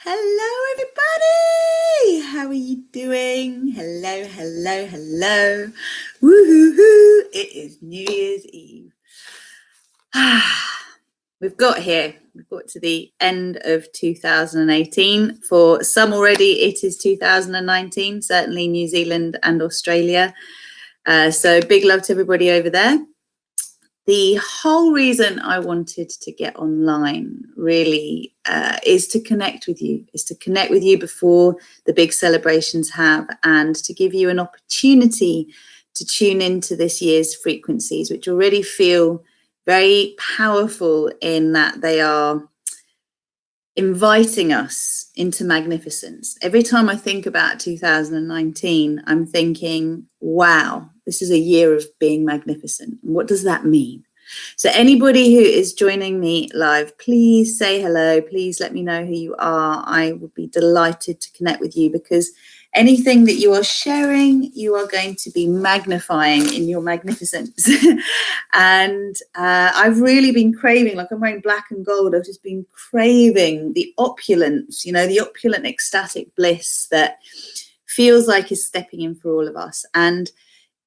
Hello, everybody. How are you doing? Hello, hello, hello. Woo-hoo-hoo. It is New Year's Eve. We've got to the end of 2018. For some already, it is 2019, certainly New Zealand and Australia. So big love to everybody over there. The whole reason I wanted to get online really is to connect with you, before the big celebrations and to give you an opportunity to tune into this year's frequencies, which already feel very powerful in that they are inviting us into magnificence. Every time I think about 2019, I'm thinking, wow, this is a year of being magnificent. And what does that mean? So anybody who is joining me live, please say hello. Please let me know who you are. I would be delighted to connect with you, because anything that you are sharing, you are going to be magnifying in your magnificence. And I've really been craving, like I'm wearing black and gold, I've just been craving the opulence, the opulent ecstatic bliss that feels like is stepping in for all of us. And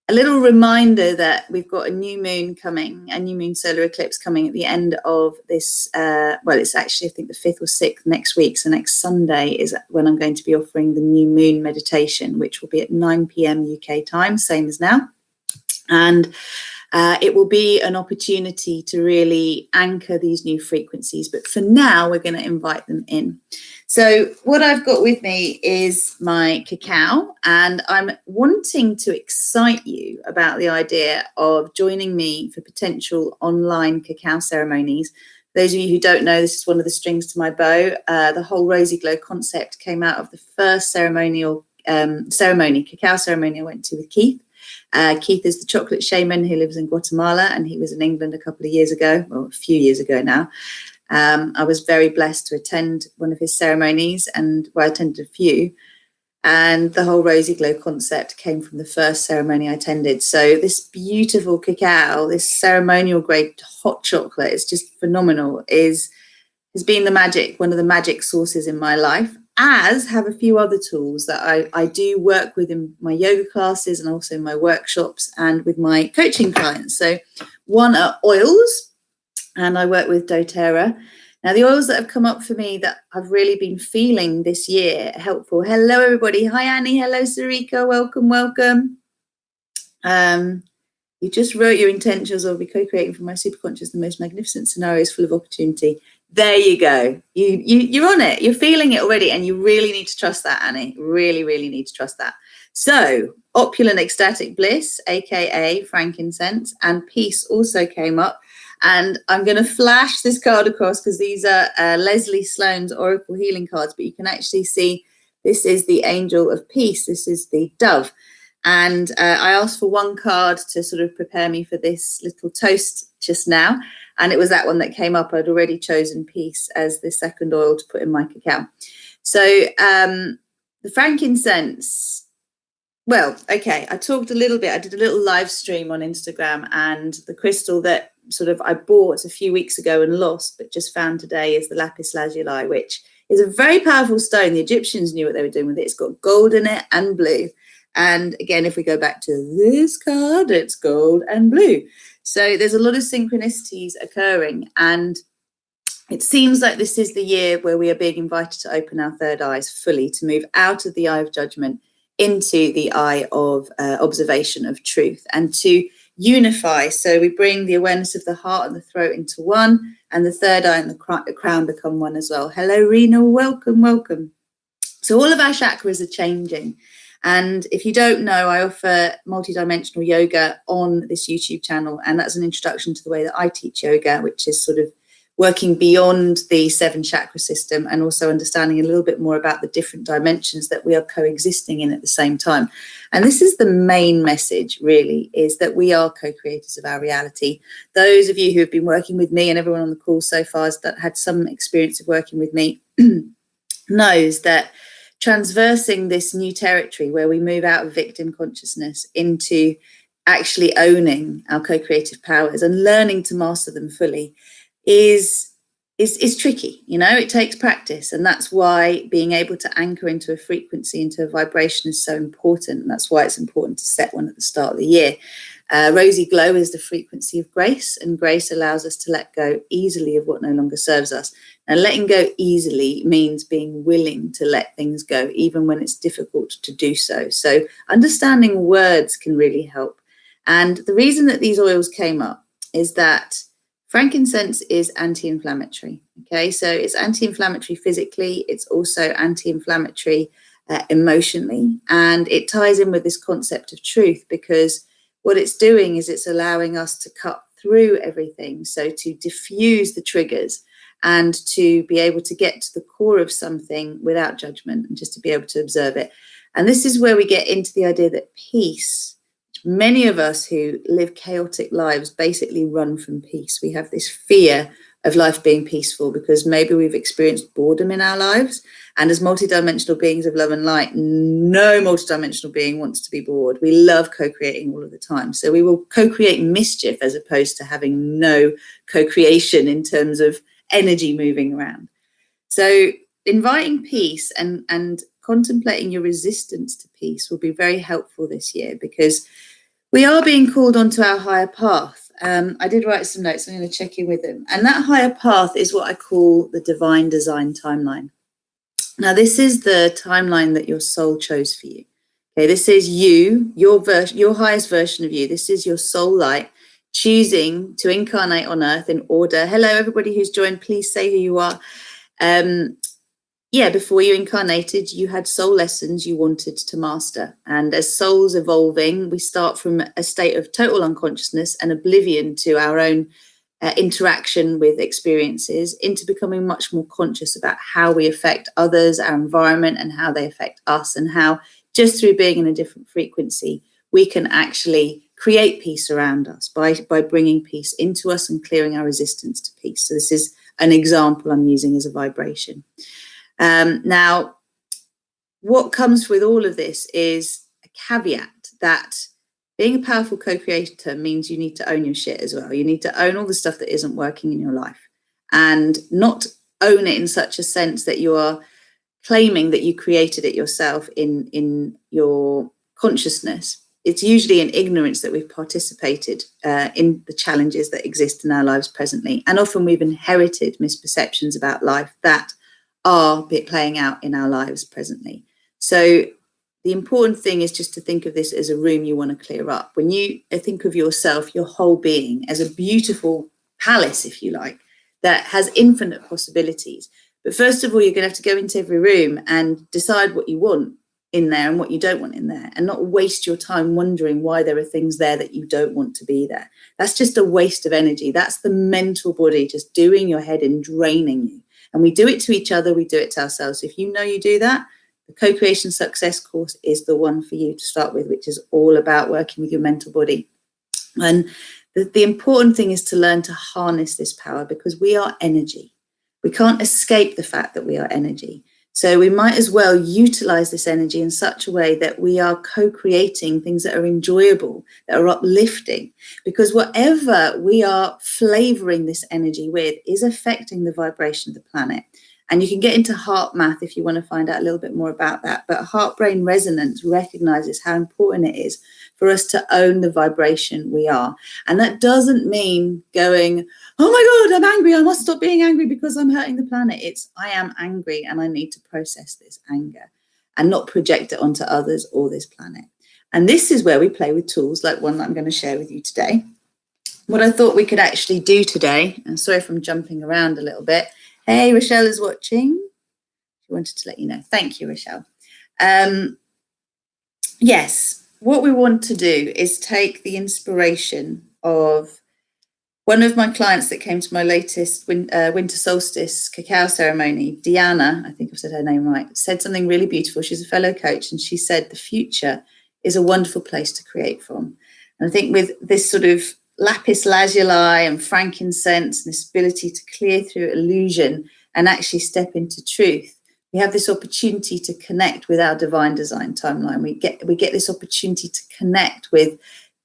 a little reminder that we've got a new moon coming, a new moon solar eclipse coming at the end of this, it's actually, I think, the 5th or 6th next week. So next Sunday is when I'm going to be offering the new moon meditation, which will be at 9 p.m. UK time, same as now. And it will be an opportunity to really anchor these new frequencies. But for now, we're going to invite them in. So what I've got with me is my cacao, and I'm wanting to excite you about the idea of joining me for potential online cacao ceremonies. Those of you who don't know, this is one of the strings to my bow. The whole Rosy Glow concept came out of the first cacao ceremony I went to with Keith. Keith is the chocolate shaman who lives in Guatemala, and he was in England a couple of years ago, well, a few years ago now. I was very blessed to attend one of his ceremonies, and I attended a few. And the whole Rosy Glow concept came from the first ceremony I attended. So this beautiful cacao, this ceremonial grade hot chocolate, it's just phenomenal, has been one of the magic sources in my life, as have a few other tools that I do work with in my yoga classes and also in my workshops and with my coaching clients. So one are oils, and I work with doTerra. Now, the oils that have come up for me that I've really been feeling this year helpful. Hello, everybody. Hi, Annie. Hello, Sarika. Welcome, welcome. You just wrote your intentions. I'll be co-creating for my superconscious the most magnificent scenarios full of opportunity. There you go. You're on it. You're feeling it already, and you really need to trust that, Annie. Really, really need to trust that. So, opulent ecstatic bliss, aka frankincense, and peace also came up. And I'm going to flash this card across because these are Leslie Sloan's Oracle Healing cards, but you can actually see this is the Angel of Peace. This is the Dove. And I asked for one card to sort of prepare me for this little toast just now. And it was that one that came up. I'd already chosen peace as the second oil to put in my cacao. So the frankincense, well, okay, I talked a little bit. I did a little live stream on Instagram, and the crystal that I bought a few weeks ago and lost, but just found today, is the lapis lazuli, which is a very powerful stone. The Egyptians knew what they were doing with it. It's got gold in it and blue. And again, if we go back to this card, it's gold and blue. So there's a lot of synchronicities occurring, and it seems like this is the year where we are being invited to open our third eyes fully, to move out of the eye of judgment into the eye of observation of truth, and to unify. So we bring the awareness of the heart and the throat into one, and the third eye and the crown become one as well. Hello, Rena. Welcome, welcome. So all of our chakras are changing. And if you don't know, I offer multidimensional yoga on this YouTube channel. And that's an introduction to the way that I teach yoga, which is sort of working beyond the 7 chakra system, and also understanding a little bit more about the different dimensions that we are coexisting in at the same time. And this is the main message, really, is that we are co-creators of our reality. Those of you who have been working with me, and everyone on the call so far has had some experience of working with me, knows that transversing this new territory where we move out of victim consciousness into actually owning our co-creative powers and learning to master them fully is is tricky. You know, it takes practice, and that's why being able to anchor into a frequency, into a vibration, is so important. And that's why it's important to set one at the start of the year. Rosy glow is the frequency of grace, and grace allows us to let go easily of what no longer serves us. Now, letting go easily means being willing to let things go, even when it's difficult to do so. So understanding words can really help. And the reason that these oils came up is that frankincense is anti-inflammatory. Okay, so it's anti-inflammatory physically, it's also anti-inflammatory emotionally, and it ties in with this concept of truth, because what it's doing is it's allowing us to cut through everything, so to diffuse the triggers and to be able to get to the core of something without judgment, and just to be able to observe it. And this is where we get into the idea that peace, many of us who live chaotic lives basically run from peace. We have this fear of life being peaceful because maybe we've experienced boredom in our lives. And as multidimensional beings of love and light, no multidimensional being wants to be bored. We love co-creating all of the time. So we will co-create mischief as opposed to having no co-creation in terms of energy moving around. So inviting peace and contemplating your resistance to peace will be very helpful this year, because we are being called onto our higher path. I did write some notes. I'm going to check in with them. And that higher path is what I call the divine design timeline. Now, this is the timeline that your soul chose for you. Okay, this is you, your highest version of you. This is your soul light choosing to incarnate on earth in order. Hello, everybody who's joined. Please say who you are. Before you incarnated, you had soul lessons you wanted to master. And as souls evolving, we start from a state of total unconsciousness and oblivion to our own interaction with experiences, into becoming much more conscious about how we affect others, our environment, and how they affect us, and how just through being in a different frequency, we can actually create peace around us by bringing peace into us and clearing our resistance to peace. So this is an example I'm using as a vibration. Now, what comes with all of this is a caveat that being a powerful co-creator means you need to own your shit as well. You need to own all the stuff that isn't working in your life, and not own it in such a sense that you are claiming that you created it yourself in your consciousness. It's usually in ignorance that we've participated in the challenges that exist in our lives presently. And often we've inherited misperceptions about life that are playing out in our lives presently. So the important thing is just to think of this as a room you want to clear up. When you think of yourself, your whole being, as a beautiful palace, if you like, that has infinite possibilities. But first of all, you're going to have to go into every room and decide what you want in there and what you don't want in there, and not waste your time wondering why there are things there that you don't want to be there. That's just a waste of energy. That's the mental body just doing your head in, draining you. And we do it to each other, we do it to ourselves. If you know you do that, the Co-Creation Success course is the one for you to start with, which is all about working with your mental body. And the important thing is to learn to harness this power, because we are energy. We can't escape the fact that we are energy. So we might as well utilize this energy in such a way that we are co-creating things that are enjoyable, that are uplifting, because whatever we are flavoring this energy with is affecting the vibration of the planet. And you can get into heart math if you want to find out a little bit more about that. But heart-brain resonance recognizes how important it is for us to own the vibration we are. And that doesn't mean going, oh my God, I'm angry, I must stop being angry because I'm hurting the planet. It's, I am angry and I need to process this anger and not project it onto others or this planet. And this is where we play with tools like one that I'm going to share with you today. What I thought we could actually do today, and sorry if I'm jumping around a little bit. Hey, Rochelle is watching. She wanted to let you know. Thank you, Rochelle. Yes, what we want to do is take the inspiration of one of my clients that came to my latest winter solstice cacao ceremony, Deanna, I think I've said her name right, said something really beautiful. She's a fellow coach, and she said the future is a wonderful place to create from. And I think with this sort of lapis lazuli and frankincense and this ability to clear through illusion and actually step into truth, we have this opportunity to connect with our divine design timeline. We get this opportunity to connect with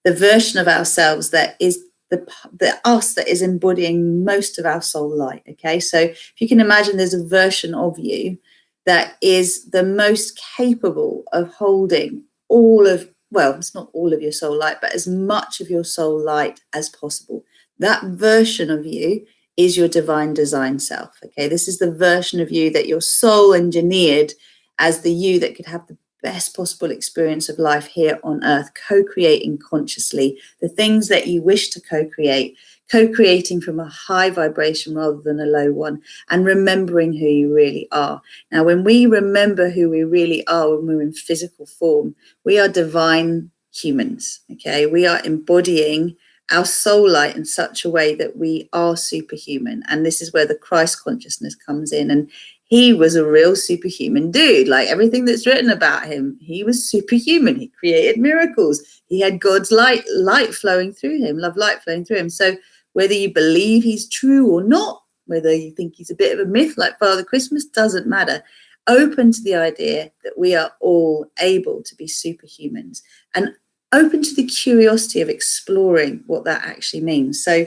the version of ourselves that is the us that is embodying most of our soul light. Okay, so if you can imagine, there's a version of you that is the most capable of holding all of, well, it's not all of your soul light, but as much of your soul light as possible. That version of you is your divine design self. Okay, this is the version of you that your soul engineered as the you that could have the best possible experience of life here on earth, co-creating consciously the things that you wish to co-create, co-creating from a high vibration rather than a low one, and remembering who you really are. Now, when we remember who we really are when we're in physical form, we are divine humans. Okay, we are embodying our soul light in such a way that we are superhuman. And this is where the Christ consciousness comes in. And he was a real superhuman dude. Like everything that's written about him, he was superhuman. He created miracles. He had God's light flowing through him, love light flowing through him. So whether you believe he's true or not, whether you think he's a bit of a myth like Father Christmas, doesn't matter. Open to the idea that we are all able to be superhumans, and open to the curiosity of exploring what that actually means. So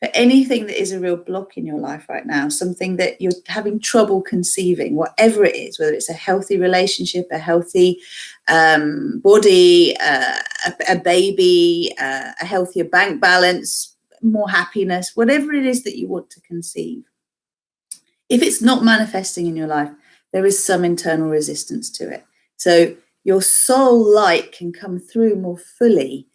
for anything that is a real block in your life right now, something that you're having trouble conceiving, whatever it is, whether it's a healthy relationship, a healthy body, a baby, a healthier bank balance, more happiness, whatever it is that you want to conceive, if it's not manifesting in your life, there is some internal resistance to it. So your soul light can come through more fully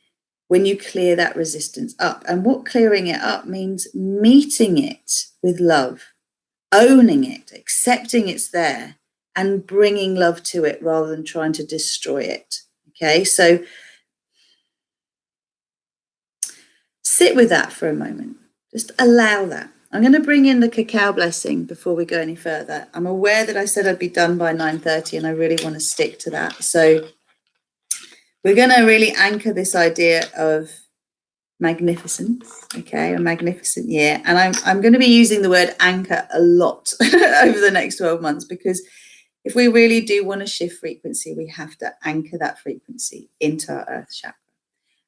when you clear that resistance up. And what clearing it up means, meeting it with love, owning it, accepting it's there, and bringing love to it rather than trying to destroy it. Okay, so sit with that for a moment. Just allow that. I'm going to bring in the cacao blessing before we go any further. I'm aware that I said I'd be done by 9:30, and I really want to stick to that. So we're going to really anchor this idea of magnificence, okay, a magnificent year. And I'm going to be using the word anchor a lot over the next 12 months, because if we really do want to shift frequency, we have to anchor that frequency into our earth chakra.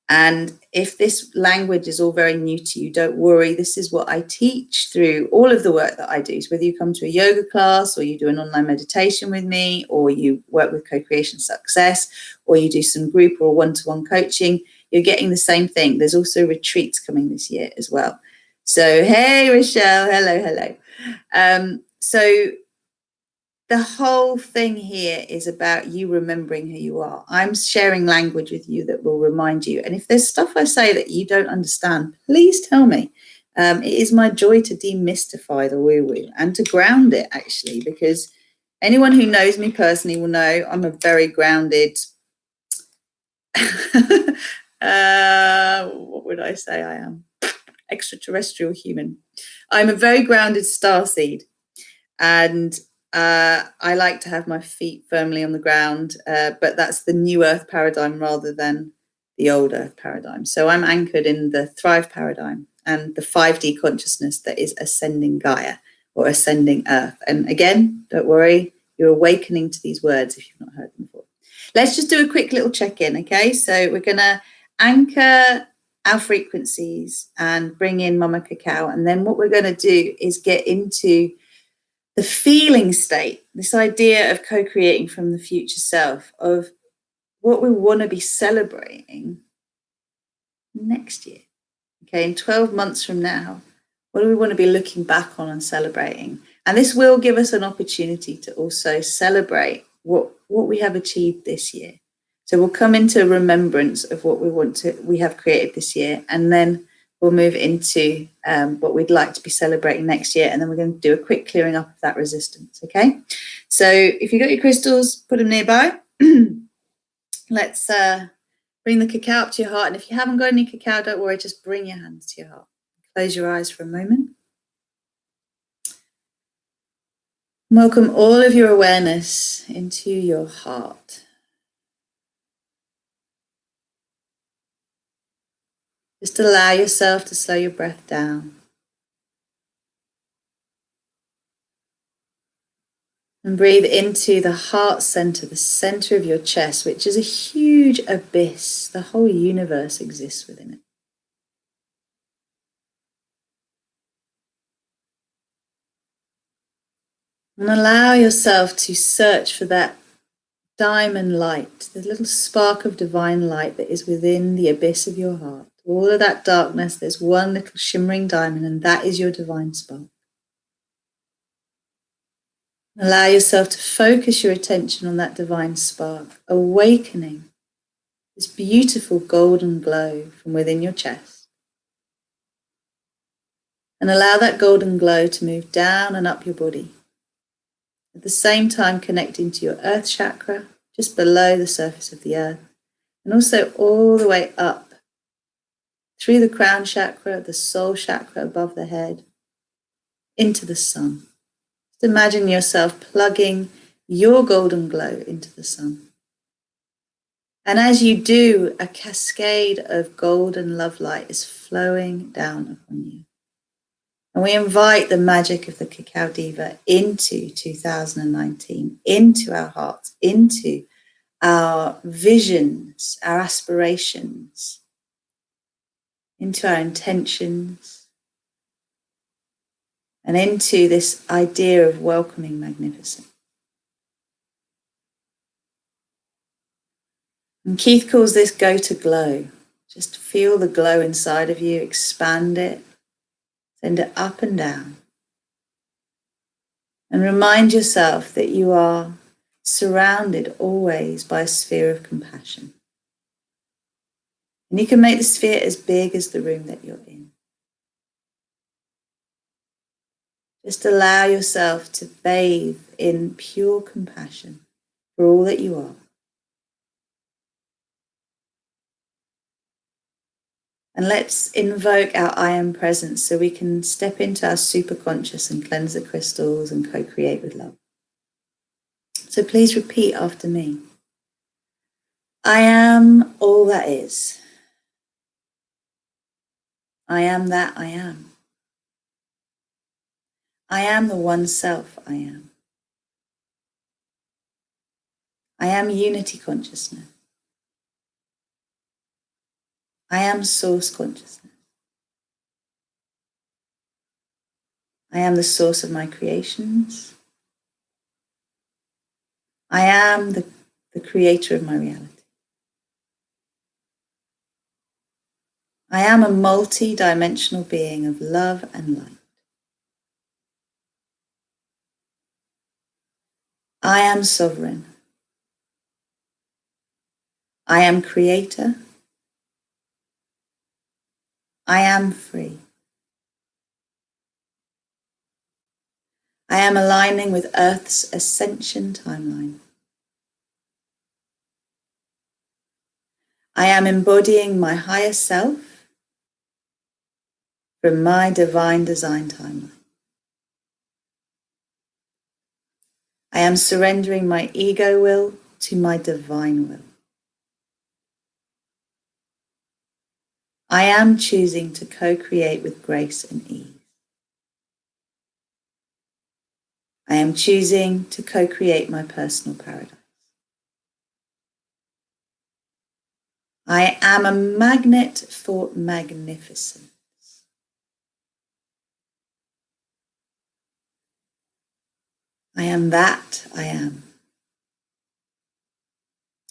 And if this language is all very new to you, don't worry. This is what I teach through all of the work that I do. So whether you come to a yoga class, or you do an online meditation with me, or you work with CoCreation Success, or you do some group or one-to-one coaching, you're getting the same thing. There's also retreats coming this year as well. So, hey, Rochelle, hello. So the whole thing here is about you remembering who you are. I'm sharing language with you that will remind you. And if there's stuff I say that you don't understand, please tell me. It is my joy to demystify the woo-woo and to ground it, actually, because anyone who knows me personally will know I'm a very grounded, what would I say I am? Extraterrestrial human. I'm a very grounded starseed. And I like to have my feet firmly on the ground, but that's the new earth paradigm rather than the old earth paradigm. So I'm anchored in the Thrive paradigm and the 5D consciousness that is ascending Gaia or ascending earth. And again, don't worry, you're awakening to these words if you've not heard them before. Let's just do a quick little check-in, okay? So we're going to anchor our frequencies and bring in Mama Cacao. And then what we're going to do is get into the feeling state, this idea of co-creating from the future self, of what we want to be celebrating next year. Okay, in 12 months from now, what do we want to be looking back on and celebrating? And this will give us an opportunity to also celebrate what we have achieved this year. So we'll come into remembrance of what we have created this year, and then we'll move into what we'd like to be celebrating next year. And then we're going to do a quick clearing up of that resistance, okay? So if you've got your crystals, put them nearby. Let's bring the cacao up to your heart. And if you haven't got any cacao, don't worry, just bring your hands to your heart. Close your eyes for a moment. Welcome all of your awareness into your heart. Just allow yourself to slow your breath down. And breathe into the heart center, the center of your chest, which is a huge abyss. The whole universe exists within it. And allow yourself to search for that diamond light, the little spark of divine light that is within the abyss of your heart. All of that darkness, there's one little shimmering diamond, and that is your divine spark. Allow yourself to focus your attention on that divine spark, awakening this beautiful golden glow from within your chest. And allow that golden glow to move down and up your body. At the same time connecting to your earth chakra, just below the surface of the earth. And also all the way up through the crown chakra, the soul chakra above the head, into the sun. Just imagine yourself plugging your golden glow into the sun. And as you do, a cascade of golden love light is flowing down upon you. And we invite the magic of the Cacao Diva into 2019, into our hearts, into our visions, our aspirations, into our intentions, and into this idea of welcoming magnificence. And Keith calls this go to glow. Just feel the glow inside of you, expand it, send it up and down. And remind yourself that you are surrounded always by a sphere of compassion. And you can make the sphere as big as the room that you're in. Just allow yourself to bathe in pure compassion for all that you are. And let's invoke our I am presence so we can step into our superconscious and cleanse the crystals and co-create with love. So please repeat after me. I am all that is. I am that I am. I am the one self I am. I am unity consciousness. I am source consciousness. I am the source of my creations. I am the creator of my reality. I am a multi-dimensional being of love and light. I am sovereign. I am creator. I am free. I am aligning with Earth's ascension timeline. I am embodying my higher self from my divine design timeline. I am surrendering my ego will to my divine will. I am choosing to co-create with grace and ease. I am choosing to co-create my personal paradise. I am a magnet for magnificence. I am that I am.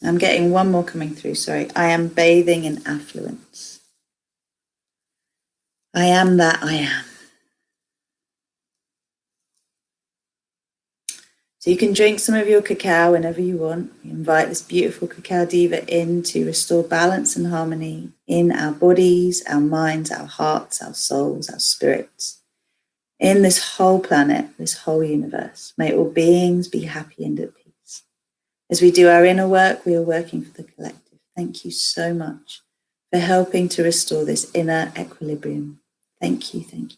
I'm getting one more coming through, sorry. I am bathing in affluence. I am that I am. So you can drink some of your cacao whenever you want. We invite this beautiful Cacao Diva in to restore balance and harmony in our bodies, our minds, our hearts, our souls, our spirits, in this whole planet, this whole universe. May all beings be happy and at peace. As we do our inner work, we are working for the collective. Thank you so much for helping to restore this inner equilibrium. Thank you, thank you.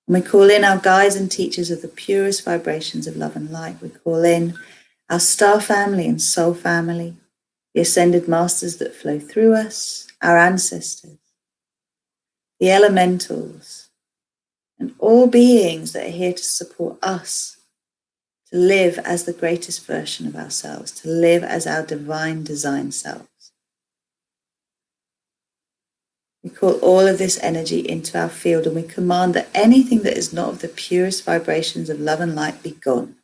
And we call in our guides and teachers of the purest vibrations of love and light. We call in our star family and soul family, the ascended masters that flow through us, our ancestors, the elementals, and all beings that are here to support us to live as the greatest version of ourselves, to live as our divine design selves. We call all of this energy into our field, and we command that anything that is not of the purest vibrations of love and light be gone.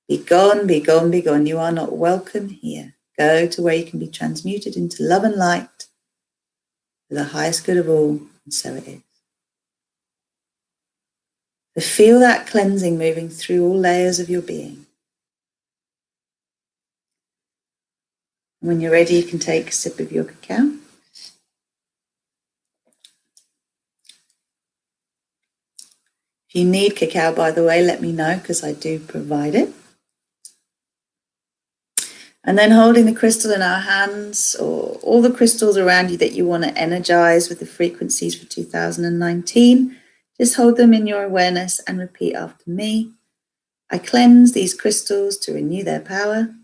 Be gone, be gone, be gone. You are not welcome here. Go to where you can be transmuted into love and light for the highest good of all, and so it is. To feel that cleansing moving through all layers of your being. And when you're ready, you can take a sip of your cacao. If you need cacao, by the way, let me know, because I do provide it. And then holding the crystal in our hands, or all the crystals around you that you want to energize with the frequencies for 2019, just hold them in your awareness and repeat after me. I cleanse these crystals to renew their power,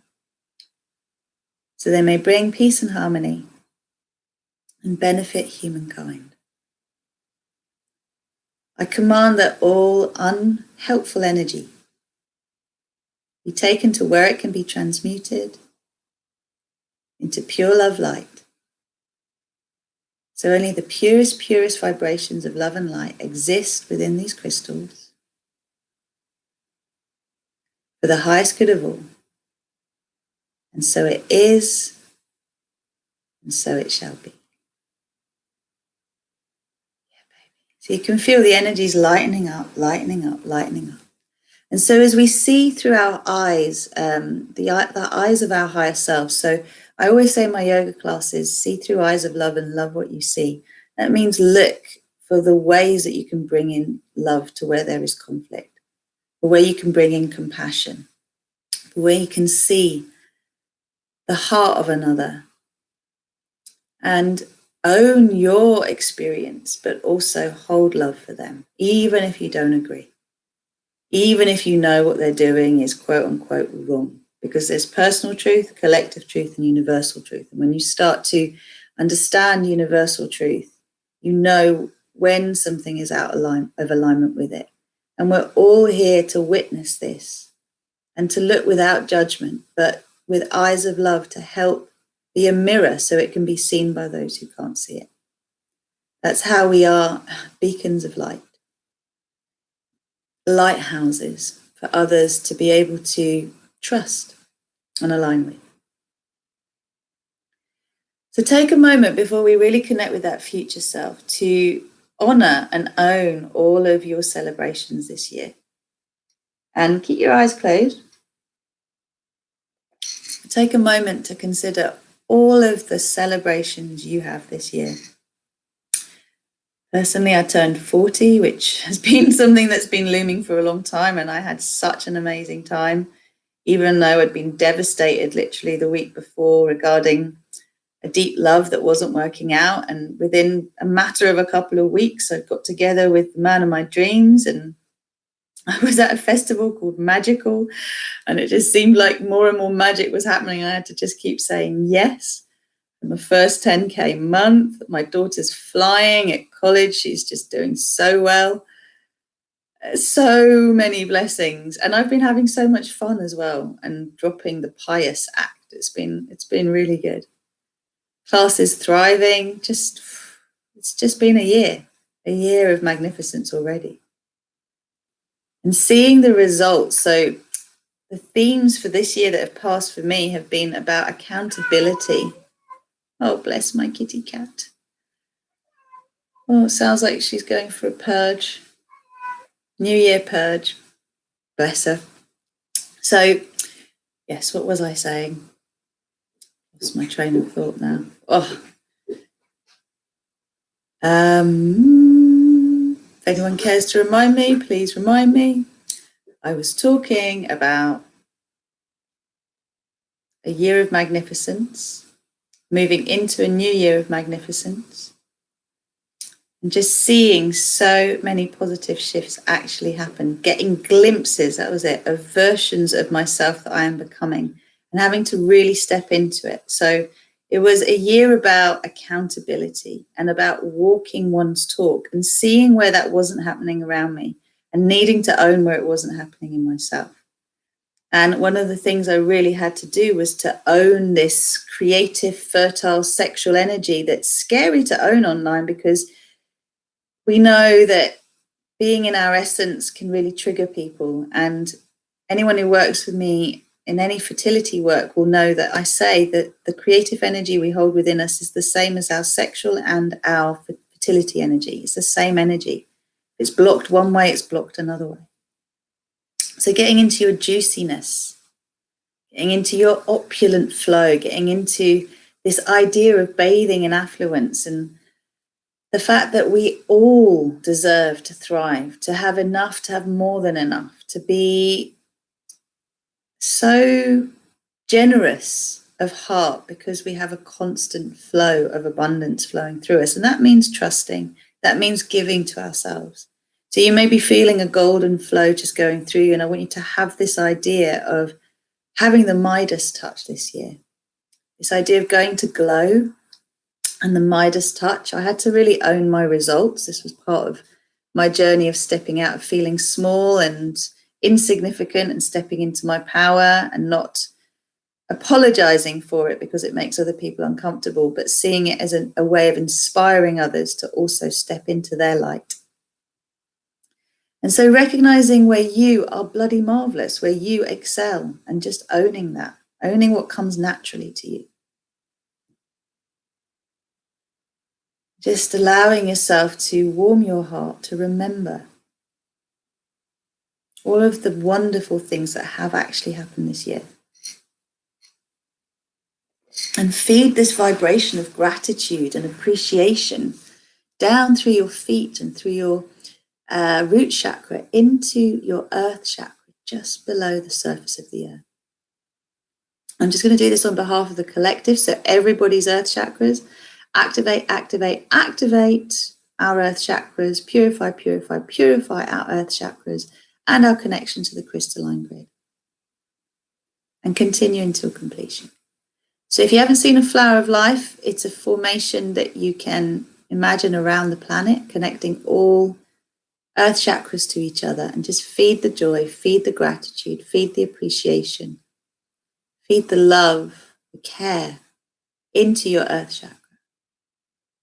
so they may bring peace and harmony and benefit humankind. I command that all unhelpful energy be taken to where it can be transmuted into pure love light. So only the purest vibrations of love and light exist within these crystals for the highest good of all. And so it is, and so it shall be. So you can feel the energies lightening up, lightening up, lightening up. And so as we see through our eyes, the eyes of our higher self. So I always say in my yoga classes, see through eyes of love and love what you see. That means look for the ways that you can bring in love to where there is conflict, the way you can bring in compassion, the way you can see the heart of another and own your experience, but also hold love for them, even if you don't agree, even if you know what they're doing is quote unquote wrong, because there's personal truth, collective truth, and universal truth. And when you start to understand universal truth, you know when something is out of alignment with it. And we're all here to witness this and to look without judgment, but with eyes of love to help be a mirror so it can be seen by those who can't see it. That's how we are beacons of light, lighthouses for others to be able to trust and align with. So take a moment before we really connect with that future self to honor and own all of your celebrations this year. And keep your eyes closed. Take a moment to consider all of the celebrations you have this year. Personally, I turned 40, which has been something that's been looming for a long time, and I had such an amazing time, even though I'd been devastated literally the week before regarding a deep love that wasn't working out. And within a matter of a couple of weeks, I got together with the man of my dreams, and I was at a festival called Magical, and it just seemed like more and more magic was happening. I had to just keep saying yes. And my first 10K month, my daughter's flying at college. She's just doing so well. So many blessings. And I've been having so much fun as well, and dropping the pious act. It's been really good. Class is thriving. It's just been a year of magnificence already. And seeing the results. So the themes for this year that have passed for me have been about accountability. Oh, bless my kitty cat. Oh, it sounds like she's going for a purge. New Year purge. Bless her. So, yes, what was I saying? What's my train of thought now? Oh. If anyone cares to remind me, please remind me. I was talking about a year of magnificence, moving into a new year of magnificence, and just seeing so many positive shifts actually happen, getting glimpses, that was it, of versions of myself that I am becoming, and having to really step into it. So it was a year about accountability and about walking one's talk and seeing where that wasn't happening around me and needing to own where it wasn't happening in myself. And one of the things I really had to do was to own this creative, fertile, sexual energy that's scary to own online, because we know that being in our essence can really trigger people. And anyone who works with me in any fertility work will know that I say that the creative energy we hold within us is the same as our sexual and our fertility energy. It's the same energy. If it's blocked one way, it's blocked another way. So getting into your juiciness, getting into your opulent flow, getting into this idea of bathing in affluence, and the fact that we all deserve to thrive, to have enough, to have more than enough, to be so generous of heart because we have a constant flow of abundance flowing through us. And that means trusting, that means giving to ourselves. So you may be feeling a golden flow just going through you, and I want you to have this idea of having the Midas touch this year. This idea of going to glow and the Midas touch. I had to really own my results. This was part of my journey of stepping out of feeling small and insignificant and stepping into my power, and not apologizing for it because it makes other people uncomfortable, but seeing it as a way of inspiring others to also step into their light. And so recognizing where you are bloody marvelous, where you excel, and just owning that, owning what comes naturally to you. Just allowing yourself to warm your heart, to remember all of the wonderful things that have actually happened this year. And feed this vibration of gratitude and appreciation down through your feet and through your root chakra into your earth chakra, just below the surface of the earth. I'm just going to do this on behalf of the collective, so everybody's earth chakras. Activate, activate, activate our earth chakras, purify, purify, purify our earth chakras and our connection to the crystalline grid. And continue until completion. So if you haven't seen a flower of life, it's a formation that you can imagine around the planet, connecting all earth chakras to each other, and just feed the joy, feed the gratitude, feed the appreciation, feed the love, the care into your earth chakra.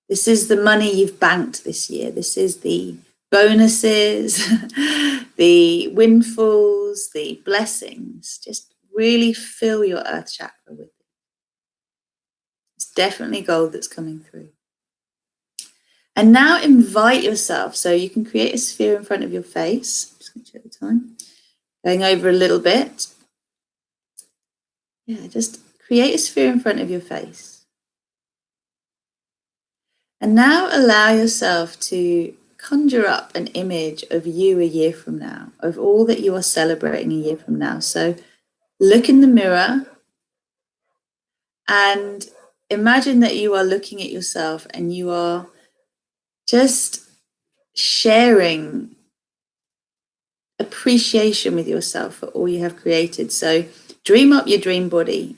This is the money you've banked this year. This is the bonuses, the windfalls, the blessings. Just really fill your earth chakra with it. It's definitely gold that's coming through. And now invite yourself. So you can create a sphere in front of your face. Just going to check the time. Going over a little bit. Yeah, just create a sphere in front of your face. And now allow yourself to conjure up an image of you a year from now, of all that you are celebrating a year from now. So look in the mirror and imagine that you are looking at yourself and you are just sharing appreciation with yourself for all you have created. So dream up your dream body,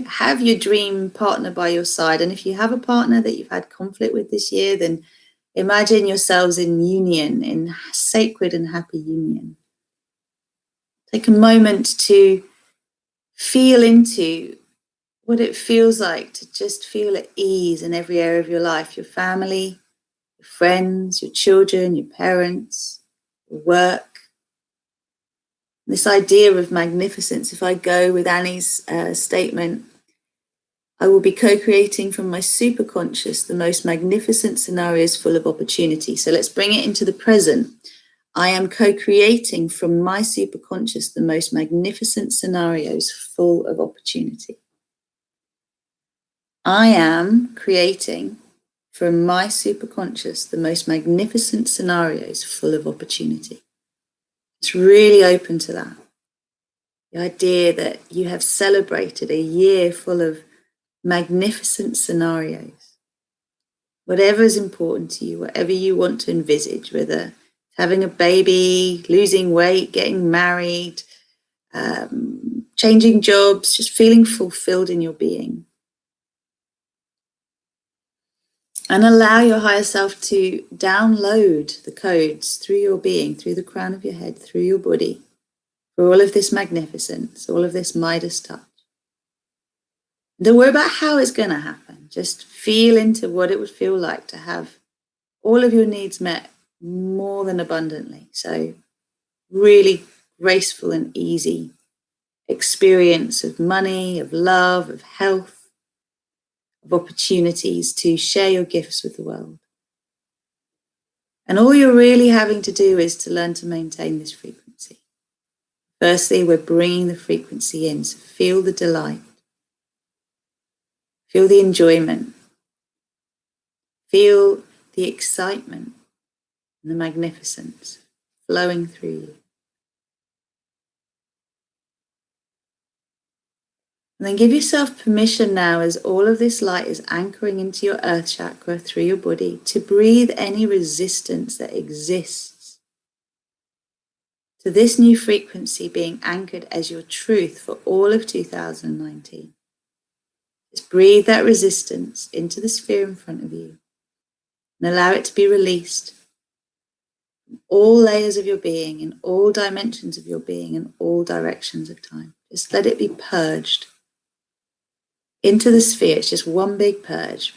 have your dream partner by your side. And if you have a partner that you've had conflict with this year, then imagine yourselves in union, in sacred and happy union. Take a moment to feel into what it feels like to just feel at ease in every area of your life, your family, your friends, your children, your parents, your work. This idea of magnificence, if I go with Annie's statement, I will be co-creating from my superconscious the most magnificent scenarios full of opportunity. So let's bring it into the present. I am co-creating from my superconscious the most magnificent scenarios full of opportunity. I am creating from my superconscious the most magnificent scenarios full of opportunity. It's really open to that. The idea that you have celebrated a year full of magnificent scenarios. Whatever is important to you, whatever you want to envisage, whether having a baby, losing weight, getting married, changing jobs, just feeling fulfilled in your being. And allow your higher self to download the codes through your being, through the crown of your head, through your body, for all of this magnificence, all of this Midas touch. Don't worry about how it's going to happen. Just feel into what it would feel like to have all of your needs met more than abundantly. So really graceful and easy experience of money, of love, of health, of opportunities to share your gifts with the world. And all you're really having to do is to learn to maintain this frequency. Firstly, we're bringing the frequency in, so feel the delight. Feel the enjoyment. Feel the excitement and the magnificence flowing through you. And then give yourself permission now, as all of this light is anchoring into your earth chakra through your body, to breathe any resistance that exists to this new frequency being anchored as your truth for all of 2019. Just breathe that resistance into the sphere in front of you and allow it to be released from all layers of your being, in all dimensions of your being, in all directions of time. Just let it be purged into the sphere. It's just one big purge.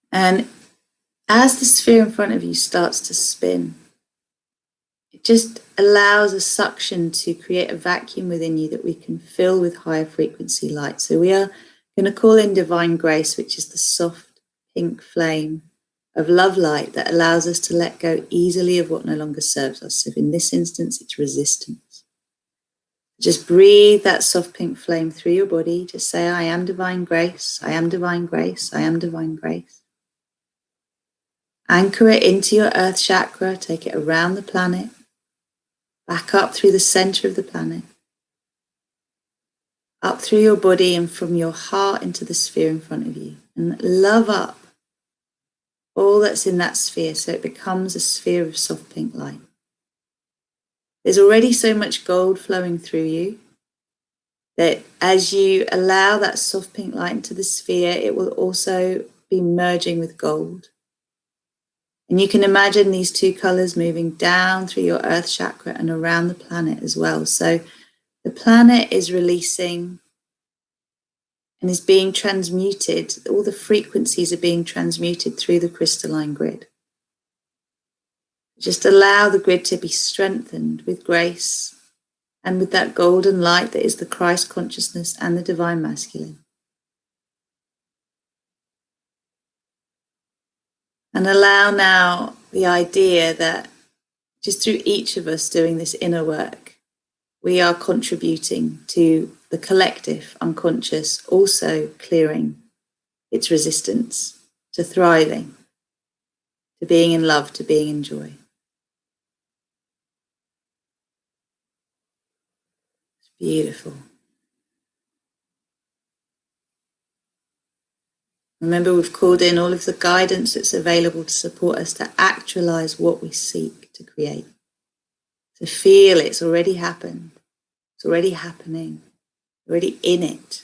And as the sphere in front of you starts to spin, it just allows a suction to create a vacuum within you that we can fill with higher frequency light. So we are going to call in divine grace, which is the soft pink flame of love light that allows us to let go easily of what no longer serves us. So in this instance, it's resistance. Just breathe that soft pink flame through your body. Just say, I am divine grace, I am divine grace, I am divine grace. Anchor it into your earth chakra, take it around the planet, back up through the center of the planet, up through your body and from your heart into the sphere in front of you. And love up all that's in that sphere so it becomes a sphere of soft pink light. There's already so much gold flowing through you that as you allow that soft pink light into the sphere, it will also be merging with gold. And you can imagine these two colors moving down through your earth chakra and around the planet as well. So the planet is releasing and is being transmuted. All the frequencies are being transmuted through the crystalline grid. Just allow the grid to be strengthened with grace and with that golden light that is the Christ consciousness and the divine masculine. And allow now the idea that just through each of us doing this inner work, we are contributing to the collective unconscious, also clearing its resistance to thriving, to being in love, to being in joy. It's beautiful. Remember, we've called in all of the guidance that's available to support us to actualize what we seek to create. To feel it's already happened. It's already happening. Already in it.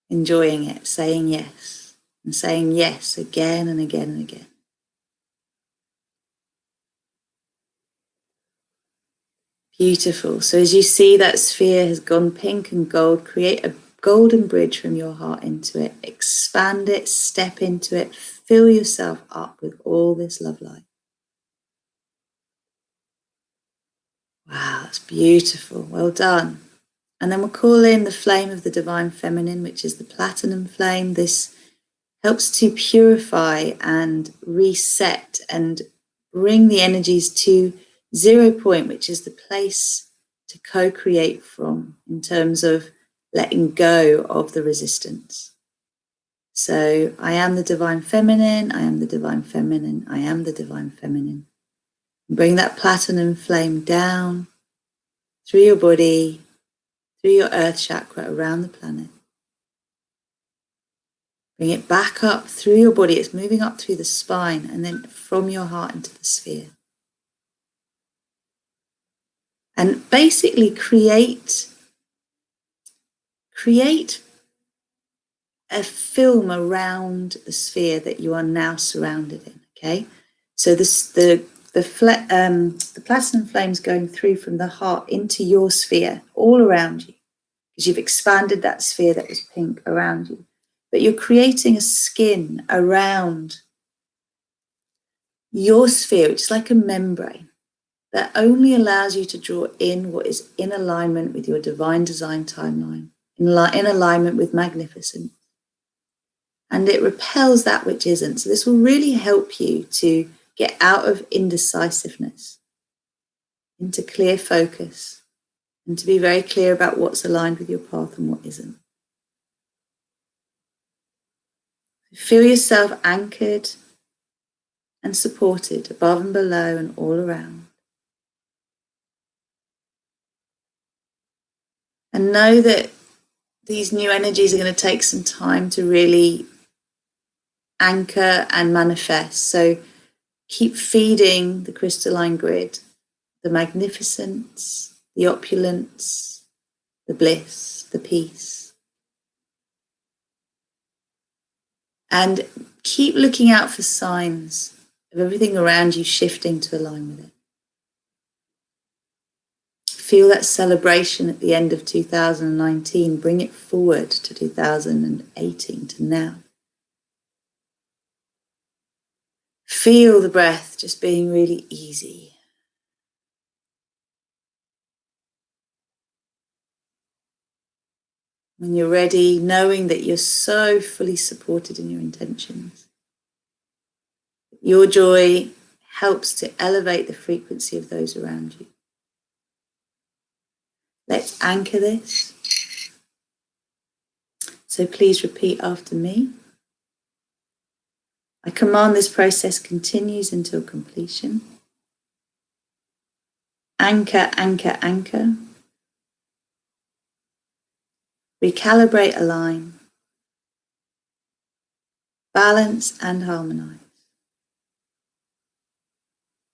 Enjoying it, saying yes. And saying yes again and again and again. Beautiful. So as you see that sphere has gone pink and gold, create a golden bridge from your heart into it. Expand it, step into it, fill yourself up with all this love light. Wow, that's beautiful. Well done. And then we'll call in the flame of the divine feminine, which is the platinum flame. This helps to purify and reset and bring the energies to 0 point, which is the place to co-create from in terms of letting go of the resistance. So I am the divine feminine, I am the divine feminine, I am the divine feminine. And bring that platinum flame down through your body, through your earth chakra, around the planet. Bring it back up through your body. It's moving up through the spine and then from your heart into the sphere. And basically create a film around the sphere that you are now surrounded in, okay? So the platinum flame's going through from the heart into your sphere, all around you, because you've expanded that sphere that was pink around you. But you're creating a skin around your sphere, which is like a membrane that only allows you to draw in what is in alignment with your divine design timeline, in alignment with magnificence. And it repels that which isn't. So this will really help you to get out of indecisiveness, into clear focus, and to be very clear about what's aligned with your path and what isn't. Feel yourself anchored and supported above and below and all around. And know that these new energies are going to take some time to really anchor and manifest. So keep feeding the crystalline grid, the magnificence, the opulence, the bliss, the peace. And keep looking out for signs of everything around you shifting to align with it. Feel that celebration at the end of 2019. Bring it forward to 2018, to now. Feel the breath just being really easy. When you're ready, knowing that you're so fully supported in your intentions. Your joy helps to elevate the frequency of those around you. Let's anchor this. So please repeat after me. I command this process continues until completion. Anchor, anchor, anchor. Recalibrate, align. Balance and harmonize.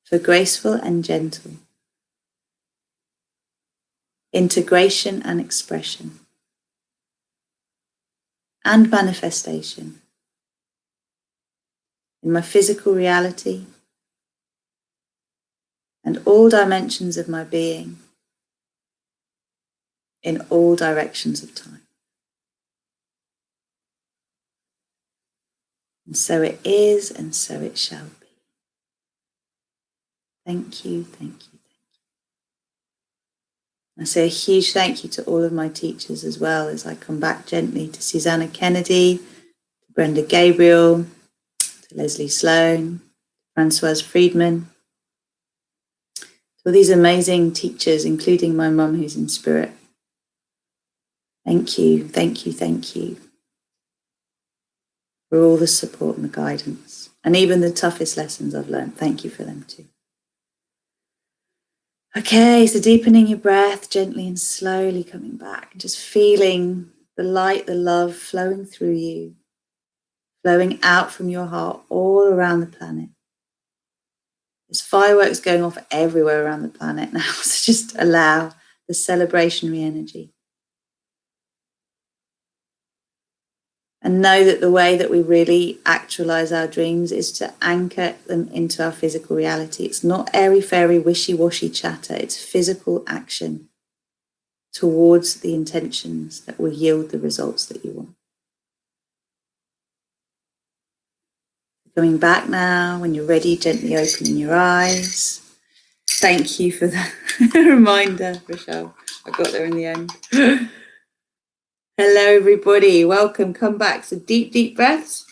For graceful and gentle. Integration and expression. And manifestation. In my physical reality and all dimensions of my being, in all directions of time. And so it is, and so it shall be. Thank you, thank you, thank you. I say a huge thank you to all of my teachers as well, as I come back gently to Susanna Kennedy, to Brenda Gabriel, to Leslie Sloan, Francoise Friedman, to all these amazing teachers, including my mum who's in spirit. Thank you, thank you, thank you for all the support and the guidance, and even the toughest lessons I've learned. Thank you for them too. Okay, so deepening your breath, gently and slowly coming back, and just feeling the light, the love flowing through you, flowing out from your heart all around the planet. There's fireworks going off everywhere around the planet now, so just allow the celebrationary energy. And know that the way that we really actualize our dreams is to anchor them into our physical reality. It's not airy-fairy, wishy-washy chatter. It's physical action towards the intentions that will yield the results that you want. Coming back now, when you're ready, gently opening your eyes. Thank you for the reminder, Rochelle. I got there in the end. Hello, everybody. Welcome. Come back. So deep, deep breaths.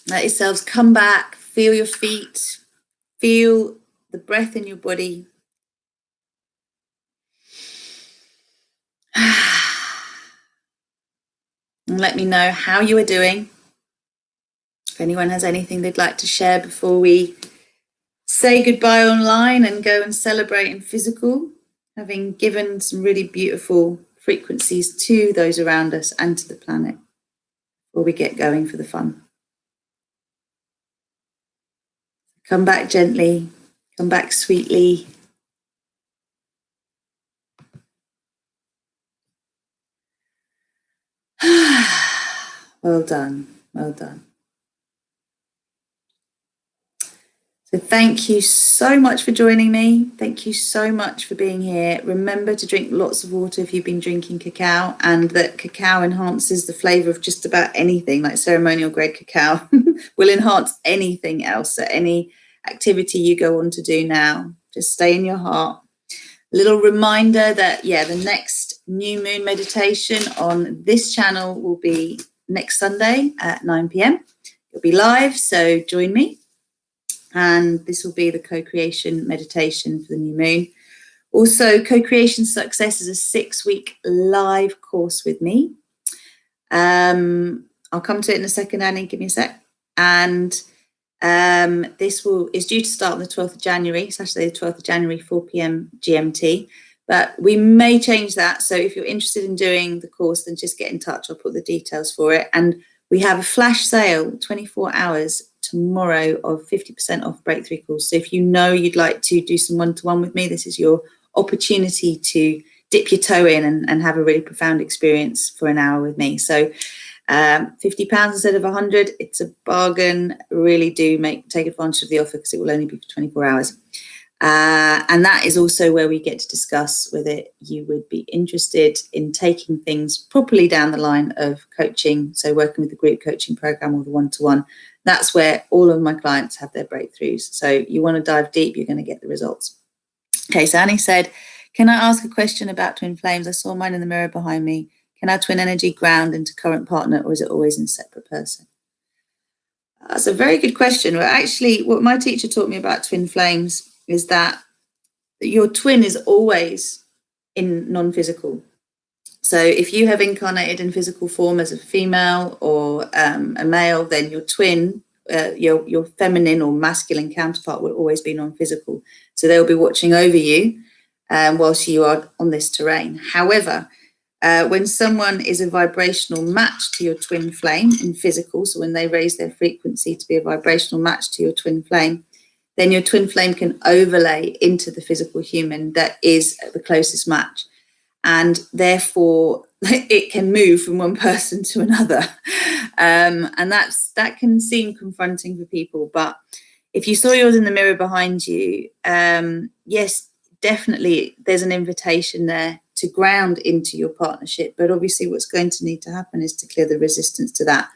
Let yourselves come back. Feel your feet. Feel the breath in your body. And let me know how you are doing. If anyone has anything they'd like to share before we say goodbye online and go and celebrate in physical, having given some really beautiful frequencies to those around us and to the planet before we get going for the fun. Come back gently, come back sweetly. Well done. Well done. So thank you so much for joining me. Thank you so much for being here. Remember to drink lots of water if you've been drinking cacao, and that cacao enhances the flavour of just about anything, like ceremonial grade cacao will enhance anything else. So any activity you go on to do now, just stay in your heart. Little reminder that, yeah, the next new moon meditation on this channel will be next Sunday at 9 p.m. It'll be live, so join me. And this will be the co-creation meditation for the new moon. Also, Co-Creation Success is a 6-week live course with me. I'll come to it in a second, Annie, give me a sec. And this is due to start on the 12th of January, Saturday the 12th of January, 4 p.m. GMT. But we may change that. So if you're interested in doing the course, then just get in touch. I'll put the details for it. And we have a flash sale, 24 hours tomorrow, of 50% off breakthrough calls. So if you know you'd like to do some one-to-one with me, this is your opportunity to dip your toe in and have a really profound experience for an hour with me. So £50 instead of 100, it's a bargain. Really do take advantage of the offer, because it will only be for 24 hours. And that is also where we get to discuss whether you would be interested in taking things properly down the line of coaching, so working with the group coaching program or the one-to-one. That's where all of my clients have their breakthroughs. So you want to dive deep, you're going to get the results. Okay, so Annie said, can I ask a question about twin flames? I saw mine in the mirror behind me. Can our twin energy ground into current partner, or is it always in a separate person? That's a very good question. Well, actually, what my teacher taught me about twin flames is that your twin is always in non-physical. So if you have incarnated in physical form as a female or a male, then your twin, your feminine or masculine counterpart, will always be non-physical. So they'll be watching over you whilst you are on this terrain. However, when someone is a vibrational match to your twin flame in physical, so when they raise their frequency to be a vibrational match to your twin flame, then your twin flame can overlay into the physical human that is the closest match. And therefore, it can move from one person to another. And that can seem confronting for people. But if you saw yours in the mirror behind you, yes, definitely there's an invitation there to ground into your partnership. But obviously what's going to need to happen is to clear the resistance to that.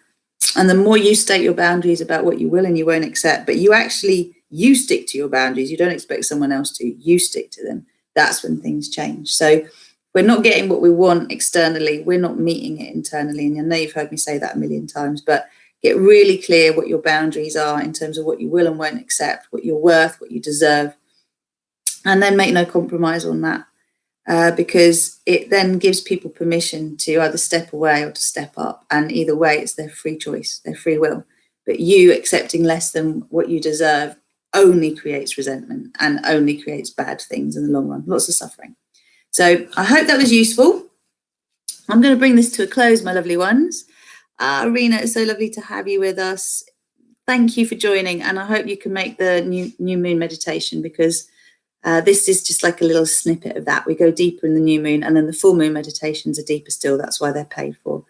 And the more you state your boundaries about what you will and you won't accept, but you stick to your boundaries, you don't expect someone else to, you stick to them, that's when things change. So we're not getting what we want externally, we're not meeting it internally. And I know you've heard me say that a million times, but get really clear what your boundaries are in terms of what you will and won't accept, what you're worth, what you deserve, and then make no compromise on that, because it then gives people permission to either step away or to step up. And either way, it's their free choice, their free will. But you accepting less than what you deserve only creates resentment and only creates bad things in the long run, lots of suffering. So I hope that was useful. I'm going to bring this to a close, my lovely ones. Irina, it's so lovely to have you with us. Thank you for joining, and I hope you can make the new moon meditation, because this is just like a little snippet of that. We go deeper in the new moon, and then the full moon meditations are deeper still. That's why they're paid for.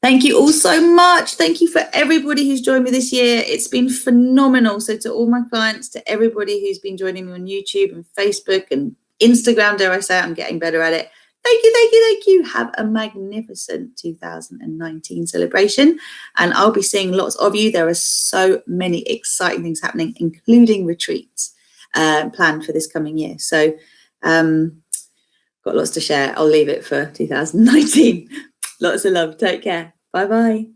Thank you all so much. Thank you for everybody who's joined me this year. It's been phenomenal. So to all my clients, to everybody who's been joining me on YouTube and Facebook and Instagram, dare I say, I'm getting better at it. Thank you, thank you, thank you. Have a magnificent 2019 celebration. And I'll be seeing lots of you. There are so many exciting things happening, including retreats planned for this coming year. So got lots to share. I'll leave it for 2019. Lots of love. Take care. Bye-bye.